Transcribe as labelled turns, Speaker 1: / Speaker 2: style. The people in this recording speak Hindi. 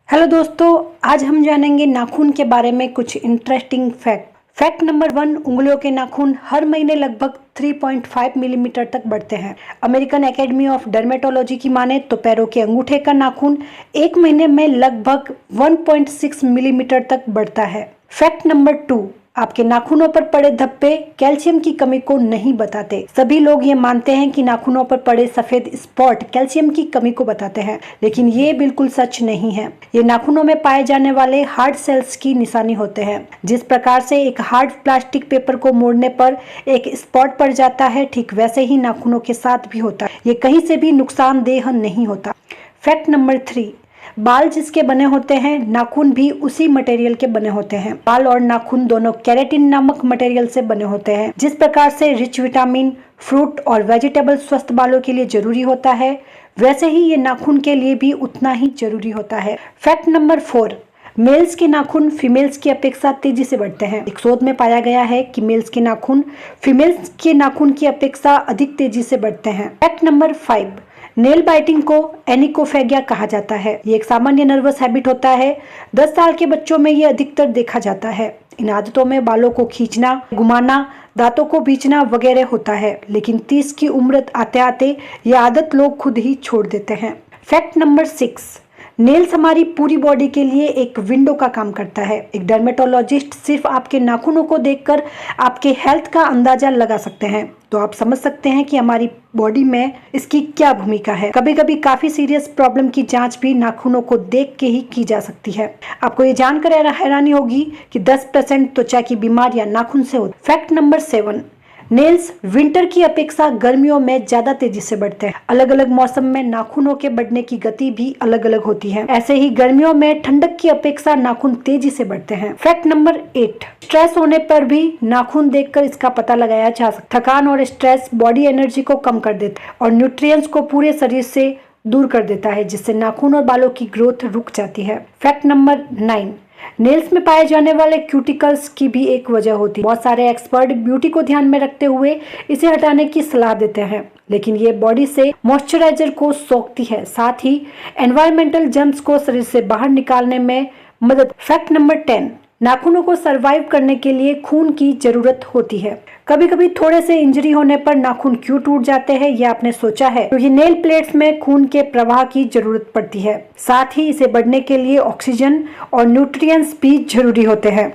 Speaker 1: हेलो दोस्तों, आज हम जानेंगे नाखून के बारे में कुछ इंटरेस्टिंग फैक्ट। फैक्ट नंबर 1, उंगलियों के नाखून हर महीने लगभग 3.5 मिलीमीटर तक बढ़ते हैं। अमेरिकन एकेडमी ऑफ डर्मेटोलॉजी की माने तो पैरों के अंगूठे का नाखून एक महीने में लगभग 1.6 मिलीमीटर तक बढ़ता है। फैक्ट नंबर 2, आपके नाखूनों पर पड़े धब्बे कैल्शियम की कमी को नहीं बताते। सभी लोग ये मानते हैं कि नाखूनों पर पड़े सफेद स्पॉट कैल्शियम की कमी को बताते हैं, लेकिन ये बिल्कुल सच नहीं है। ये नाखूनों में पाए जाने वाले हार्ड सेल्स की निशानी होते हैं। जिस प्रकार से एक हार्ड प्लास्टिक पेपर को मोड़ने पर एक स्पॉट पड़ जाता है, ठीक वैसे ही नाखूनों के साथ भी होता है। ये कहीं से भी नुकसानदेह नहीं होता। फैक्ट नंबर 3, बाल जिसके बने होते हैं, नाखून भी उसी मटेरियल के बने होते हैं। बाल और नाखून दोनों केराटिन नामक मटेरियल से बने होते हैं। जिस प्रकार से रिच विटामिन, फ्रूट और वेजिटेबल स्वस्थ बालों के लिए जरूरी होता है, वैसे ही ये नाखून के लिए भी उतना ही जरूरी होता है। फैक्ट नंबर 4, मेल्स के नाखून फीमेल्स की अपेक्षा तेजी से बढ़ते हैं। एक शोध में पाया गया है कि मेल्स के नाखून फीमेल्स के नाखून की अपेक्षा अधिक तेजी से बढ़ते हैं। फैक्ट नंबर 5, नेल बाइटिंग को एनिकोफेगिया कहा जाता है। ये एक सामान्य नर्वस हैबिट होता है। 10 साल के बच्चों में ये अधिकतर देखा जाता है। इन आदतों में बालों को खींचना, घुमाना, दांतों को बीचना वगैरह होता है, लेकिन 30 की उम्र आते आते ये आदत लोग खुद ही छोड़ देते हैं। फैक्ट नंबर 6, नेल्स हमारी पूरी बॉडी के लिए एक विंडो का काम करता है। एक डर्मेटोलॉजिस्ट सिर्फ आपके नाखूनों को देखकर आपके हेल्थ का अंदाजा लगा सकते हैं, तो आप समझ सकते हैं कि हमारी बॉडी में इसकी क्या भूमिका है। कभी कभी काफी सीरियस प्रॉब्लम की जांच भी नाखूनों को देख के ही की जा सकती है। आपको ये जानकर हैरानी होगी कि 10% त्वचा की बीमारियां नाखून से होती। फैक्ट नंबर 7, नेल्स विंटर की अपेक्षा गर्मियों में ज्यादा तेजी से बढ़ते हैं। अलग अलग मौसम में नाखूनों के बढ़ने की गति भी अलग अलग होती है। ऐसे ही गर्मियों में ठंडक की अपेक्षा नाखून तेजी से बढ़ते हैं। फैक्ट नंबर 8, स्ट्रेस होने पर भी नाखून देखकर इसका पता लगाया जा सकता है। थकान और स्ट्रेस बॉडी एनर्जी को कम कर देता है और न्यूट्रिएंट्स को पूरे शरीर से दूर कर देता है, जिससे नाखून और बालों की ग्रोथ रुक जाती है। फैक्ट नंबर 9, नेल्स में पाए जाने वाले क्यूटिकल्स की भी एक वजह होती है। बहुत सारे एक्सपर्ट ब्यूटी को ध्यान में रखते हुए इसे हटाने की सलाह देते हैं, लेकिन ये बॉडी से मॉइस्चराइजर को सोखती है, साथ ही एनवायरमेंटल जर्म्स को शरीर से बाहर निकालने में मदद। फैक्ट नंबर 10, नाखूनों को सरवाइव करने के लिए खून की जरूरत होती है। कभी कभी थोड़े से इंजरी होने पर नाखून क्यों टूट जाते हैं, ये आपने सोचा है? तो ये नेल प्लेट्स में खून के प्रवाह की जरूरत पड़ती है। साथ ही इसे बढ़ने के लिए ऑक्सीजन और न्यूट्रिएंट्स भी जरूरी होते हैं।